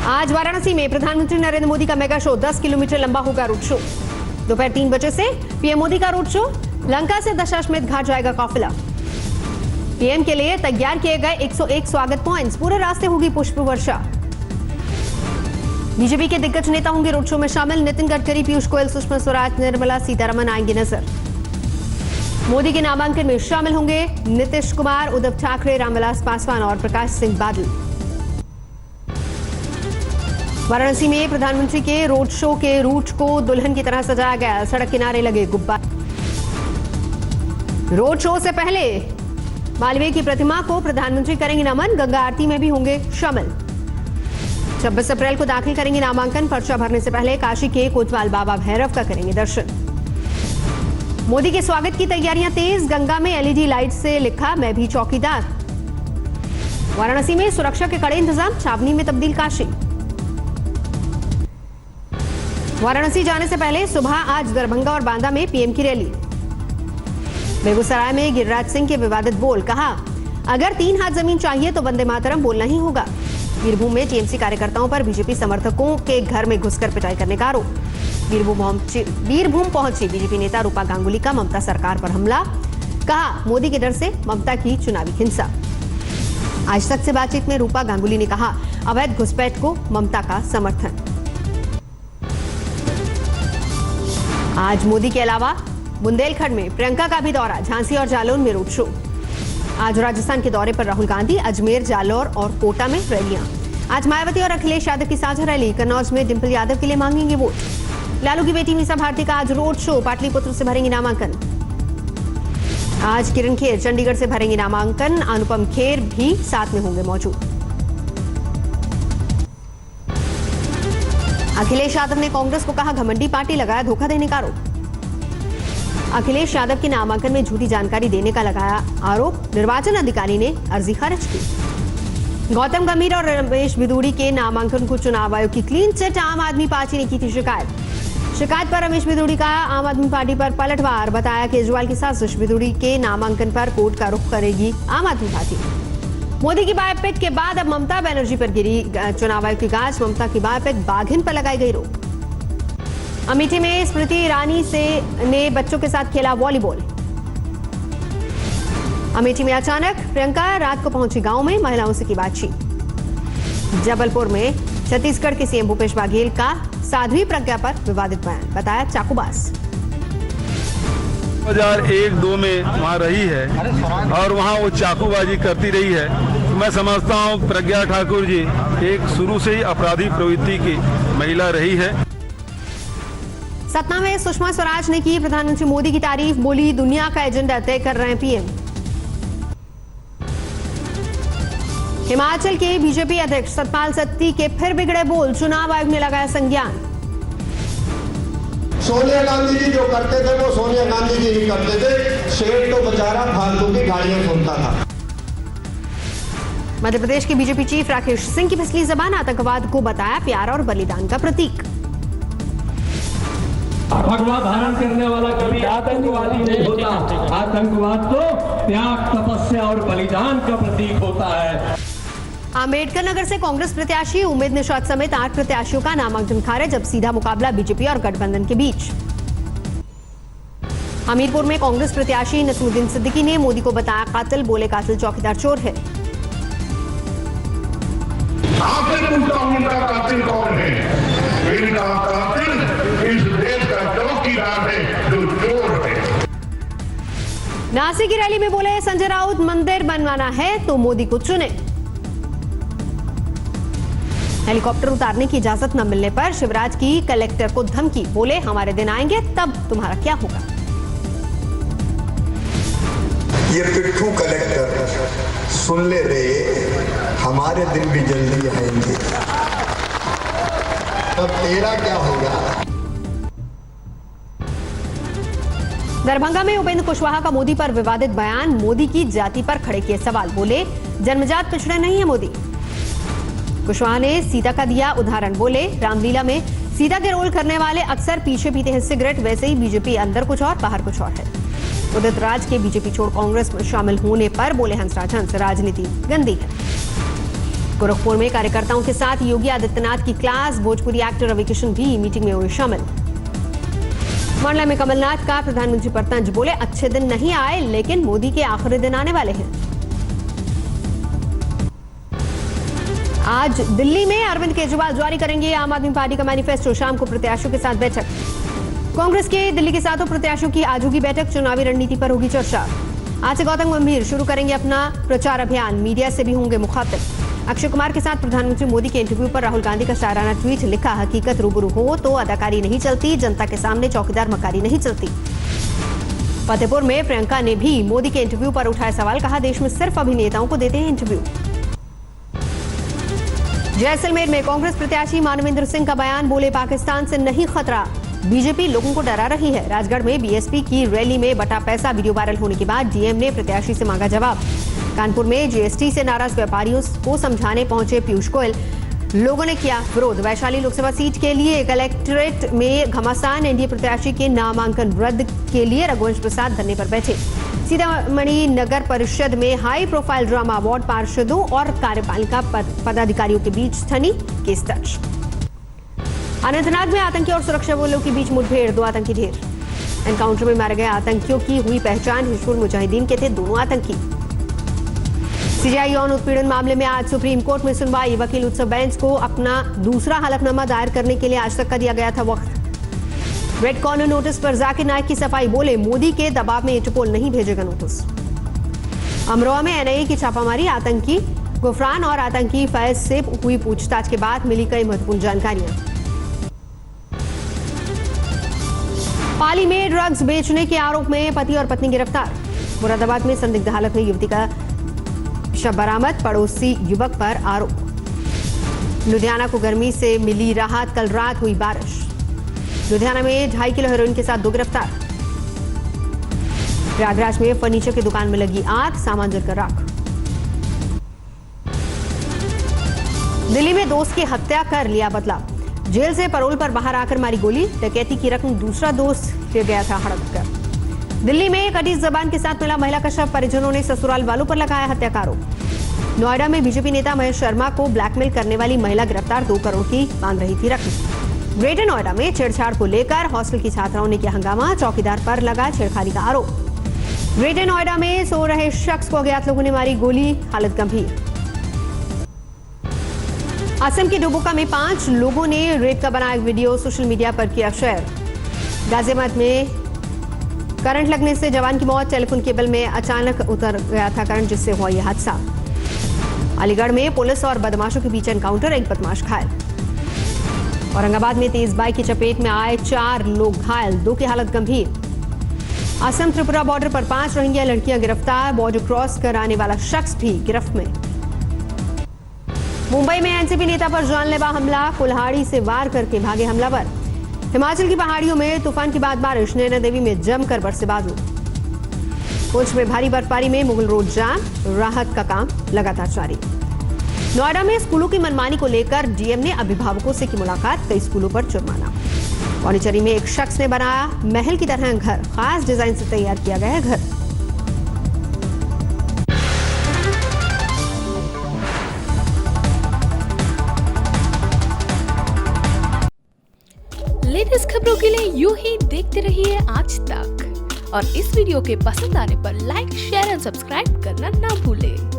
आज वाराणसी में प्रधानमंत्री नरेंद्र मोदी का मेगा शो 10 किलोमीटर लंबा होगा रोड शो। दोपहर 3 बजे से पीएम मोदी का रोड शो। लंका से दशाश्वमेध घाट जाएगा काफिला। पीएम के लिए तैयार किए गए 101 स्वागत पॉइंट्स, पूरे रास्ते होगी पुष्प वर्षा। बीजेपी के दिग्गज नेता होंगे रोड शो में शामिल। नितिन गडकरी, पीयूष गोयल, सुषमा स्वराज, निर्मला सीतारमण आएंगे नजर। मोदी के नामांकन में शामिल होंगे नीतीश कुमार, उद्धव ठाकरे, रामविलास पासवान और प्रकाश सिंह बादल। वाराणसी में प्रधानमंत्री के रोड शो के रूट को दुल्हन की तरह सजाया गया। सड़क किनारे लगे गुब्बारे। रोड शो से पहले मालवीय की प्रतिमा को प्रधानमंत्री करेंगे नमन। गंगा आरती में भी होंगे शामिल। 26 अप्रैल को दाखिल करेंगे नामांकन। पर्चा भरने से पहले काशी के कोतवाल बाबा भैरव का करेंगे दर्शन। मोदी के स्वागत की तैयारियां तेज। गंगा में एलईडी लाइट से लिखा, मैं भी चौकीदार। वाराणसी में सुरक्षा के कड़े इंतजाम। छावनी में तब्दील काशी। वाराणसी जाने से पहले सुबह आज दरभंगा और बांदा में पीएम की रैली। बेगूसराय में गिरिराज सिंह के विवादित बोल, कहा अगर 3 हाथ जमीन चाहिए तो वंदे मातरम बोलना ही होगा। बीरभूम में टीएमसी कार्यकर्ताओं पर बीजेपी समर्थकों के घर में घुसकर पिटाई करने का आरोप। बीरभूम पहुंची बीजेपी नेता रूपा गांगुली का ममता सरकार पर हमला। कहा मोदी के डर से ममता की चुनावी हिंसा। आज तक से बातचीत में रूपा गांगुली ने कहा अवैध घुसपैठ को ममता का समर्थन। आज मोदी के अलावा बुंदेलखंड में प्रियंका का भी दौरा। झांसी और जालौन में रोड शो। आज राजस्थान के दौरे पर राहुल गांधी। अजमेर, जालौर और कोटा में रैलियां। आज मायावती और अखिलेश यादव की साझा रैली। कन्नौज में डिंपल यादव के लिए मांगेंगे वोट। लालू की बेटी मीसा भारती का आज रोड शो। पाटलिपुत्र से भरेंगे नामांकन। आज किरण खेर चंडीगढ़ से भरेंगे नामांकन। अनुपम खेर भी साथ में होंगे मौजूद। अखिलेश यादव ने कांग्रेस को कहा घमंडी पार्टी, लगाया धोखा देने का आरोप। अखिलेश यादव के नामांकन में झूठी जानकारी देने का लगाया आरोप। निर्वाचन अधिकारी ने अर्जी खारिज की। गौतम गंभीर और रमेश बिदूड़ी के नामांकन को चुनाव आयोग की क्लीन चिट। आम आदमी पार्टी ने की थी शिकायत पर रमेश बिदूड़ी का आम आदमी पार्टी पर पलटवार। बताया केजरीवाल की साजिश। बिदूड़ी के नामांकन पर कोर्ट का रुख करेगी आम आदमी पार्टी। मोदी की बायोपिक के बाद अब ममता बनर्जी पर गिरी चुनाव आयोग की गाज। ममता की बायोपिक बाघिन पर लगाई गई रोक। अमेठी में स्मृति ईरानी ने बच्चों के साथ खेला वॉलीबॉल। अमेठी में अचानक प्रियंका रात को पहुंची गांव में, महिलाओं से की बातचीत। जबलपुर में छत्तीसगढ़ के सीएम भूपेश बघेल का साध्वी प्रज्ञा पर विवादित बयान। बताया चाकूबाज। 2001-2 में वहाँ रही है और वहाँ वो चाकूबाजी करती रही है। मैं समझता हूँ प्रज्ञा ठाकुर जी एक शुरू से ही अपराधी प्रवृत्ति की महिला रही है। सतना में सुषमा स्वराज ने की प्रधानमंत्री मोदी की तारीफ। बोली दुनिया का एजेंडा तय कर रहे हैं पीएम। हिमाचल के बीजेपी अध्यक्ष सतपाल सत्ती के फिर बिगड़े बोल। चुनाव आयोग ने लगाया संज्ञान। सोनिया गांधी जी जो करते थे वो सोनिया गांधी जी ही करते थे। शेर तो बेचारा फालतू की गालियां सुनता था। मध्य प्रदेश के बीजेपी चीफ राकेश सिंह की फिसली जबान। आतंकवाद को बताया प्यार और बलिदान का प्रतीक। भगवा धारण करने वाला कभी आतंकवादी नहीं होता। आतंकवाद तो त्याग, तपस्या और बलिदान का प्रतीक होता है। अंबेडकर नगर से कांग्रेस प्रत्याशी उम्मीद निषाद समेत 8 प्रत्याशियों का नामांकन खारिज। अब सीधा मुकाबला बीजेपी और गठबंधन के बीच। हमीरपुर में कांग्रेस प्रत्याशी नसीमुद्दीन सिद्दीकी ने मोदी को बताया कातिल। बोले कातिल चौकीदार चोर है। आपसे पूछता हूं इनका कातिल कौन है? इनका कातिल इस देश का चौकीदार है जो चोर है। नासिक की रैली में बोले संजय राउत, मंदिर बनवाना है तो मोदी को चुने। हेलीकॉप्टर उतारने की इजाजत न मिलने पर शिवराज की कलेक्टर को धमकी। बोले हमारे दिन आएंगे तब तुम्हारा क्या होगा। ये पिट्ठू कलेक्टर सुन ले रे, हमारे दिन भी जल्दी आएंगे तब तेरा क्या होगा। दरभंगा में उपेंद्र कुशवाहा का मोदी पर विवादित बयान। मोदी की जाति पर खड़े किए सवाल। बोले जन्मजात पिछड़े नहीं है मोदी। कुशवाहा ने सीता का दिया उदाहरण। बोले रामलीला में सीता के रोल करने वाले अक्सर पीछे पीते हैं सिगरेट। वैसे ही बीजेपी अंदर कुछ और बाहर कुछ और है। उदित राज के बीजेपी छोड़ कांग्रेस में शामिल होने पर बोले हंसराज हंस, राजनीति गंदी है। गोरखपुर में कार्यकर्ताओं के साथ योगी आदित्यनाथ की क्लास, भोजपुरी एक्टर रवि किशन भी मीटिंग में हुए शामिल। मंडला में कमलनाथ का प्रधानमंत्री पर तंज, बोले अच्छे दिन नहीं आए लेकिन मोदी के आखिरी दिन आने वाले हैं। आज दिल्ली में अरविंद केजरीवाल जारी करेंगे आम आदमी पार्टी का मैनिफेस्टो, शाम को प्रत्याशियों के साथ बैठक। कांग्रेस के दिल्ली के 7 प्रत्याशियों की आज होगी बैठक, चुनावी रणनीति पर होगी चर्चा। आज से गौतम गंभीर शुरू करेंगे अपना प्रचार अभियान, मीडिया से भी होंगे मुखातिब। अक्षय कुमार के साथ प्रधानमंत्री मोदी के इंटरव्यू पर राहुल गांधी का शायराना ट्वीट, लिखा हकीकत रूबरू हो तो अदाकारी नहीं चलती, जनता के सामने चौकीदार मकारी नहीं चलती। फतेहपुर में प्रियंका ने भी मोदी के इंटरव्यू पर उठाया सवाल, कहा देश में सिर्फ अभिनेताओं को देते हैं इंटरव्यू। जैसलमेर में कांग्रेस प्रत्याशी मानवेंद्र सिंह का बयान, बोले पाकिस्तान से नहीं खतरा, बीजेपी लोगों को डरा रही है। राजगढ़ में बीएसपी की रैली में बटा पैसा वीडियो वायरल होने के बाद डीएम ने प्रत्याशी से मांगा जवाब। कानपुर में जीएसटी से नाराज व्यापारियों को समझाने पहुंचे पीयूष गोयल, लोगों ने किया विरोध। वैशाली लोकसभा सीट के लिए कलेक्ट्रेट में घमासान, एनडीए प्रत्याशी के नामांकन रद्द के लिए रघुवंश प्रसाद धरने पर बैठे। सीतामढ़ी नगर परिषद में हाई प्रोफाइल ड्रामा, वार्ड पार्षदों और कार्यपालिका पदाधिकारियों के बीच ठनी केस दर्ज। अनंतनाग में आतंकी और सुरक्षा बलों के बीच मुठभेड़, 2 आतंकी ढेर। एनकाउंटर में मारे गए आतंकियों की हुई पहचान, हिजबुल मुजाहिदीन के थे दोनों आतंकी। सीजेआई यौन उत्पीड़न मामले में आज सुप्रीम कोर्ट में सुनवाई, वकील उत्सव बेंच को अपना दूसरा हलफनामा दायर करने के लिए आज तक का दिया गया था वक्त। रेड कॉर्नर नोटिस पर जाकिर नाइक की सफाई, बोले मोदी के दबाव में इंटरपोल नहीं भेजेगा नोटिस। अमरोहा में एनआईए की छापामारी, आतंकी गुफरान और आतंकी फैज से हुई पूछताछ के बाद मिली कई महत्वपूर्ण जानकारियां। पाली में ड्रग्स बेचने के आरोप में पति और पत्नी गिरफ्तार। मुरादाबाद में संदिग्ध हालत में युवती का शव बरामद, पड़ोसी युवक पर आरोप। लुधियाना को गर्मी से मिली राहत, कल रात हुई बारिश। लुधियाना में 2.5 किलो हेरोइन के साथ 2 गिरफ्तार। प्रयागराज में फर्नीचर की दुकान में लगी आग, सामान जलकर राख। दिल्ली में दोस्त की हत्या कर लिया बदला, जेल से परोल पर बाहर आकर मारी गोली, डकैती की रकम दूसरा दोस्त ले गया था हड़प कर। दिल्ली में कटी जबान के साथ मिला महिला का शव, परिजनों ने ससुराल वालों पर लगाया हत्या का आरोप। नोएडा में बीजेपी नेता महेश शर्मा को ब्लैकमेल करने वाली महिला गिरफ्तार, 2 करोड़ की बांध रही थी रकम। ग्रेटर नोएडा में छेड़छाड़ को लेकर हॉस्टल की छात्राओं ने किया हंगामा, चौकीदार पर लगा छेड़खानी का आरोप। ग्रेटर नोएडा में सो रहे शख्स को अज्ञात लोगों ने मारी गोली, हालत गंभीर। असम के डुबुका में 5 लोगों ने रेप का बनाया वीडियो सोशल मीडिया पर किया शेयर। गाजियाबाद में करंट लगने से जवान की मौत, टेलीफोन केबल में अचानक उतर गया था करंट, जिससे हुआ यह हादसा। अलीगढ़ में पुलिस और बदमाशों के बीच एनकाउंटर, 1 बदमाश घायल। औरंगाबाद में तेज बाइक की चपेट में आए 4 लोग घायल, 2 की हालत गंभीर। असम त्रिपुरा बॉर्डर पर 5 रोहिंग्या लड़कियां गिरफ्तार, बॉर्डर क्रॉस कराने वाला शख्स भी गिरफ्त में। मुंबई में एनसीपी नेता पर जानलेवा हमला, कुल्हाड़ी से वार करके भागे हमलावर। हिमाचल की पहाड़ियों में तूफान के बाद बारिश, नैना देवी में जमकर बरसे बादल। पुंछ में भारी बर्फबारी में मुगल रोड जाम, राहत का काम लगातार जारी। नोएडा में स्कूलों की मनमानी को लेकर डीएम ने अभिभावकों से की मुलाकात, कई स्कूलों पर जुर्माना। पौंडीचेरी में एक शख्स ने बनाया महल की तरह घर, खास डिजाइन से तैयार किया गया है घर। लेटेस्ट खबरों के लिए यूं ही देखते रहिए आज तक और इस वीडियो के पसंद आने पर लाइक, शेयर एंड सब्सक्राइब करना ना भूलें।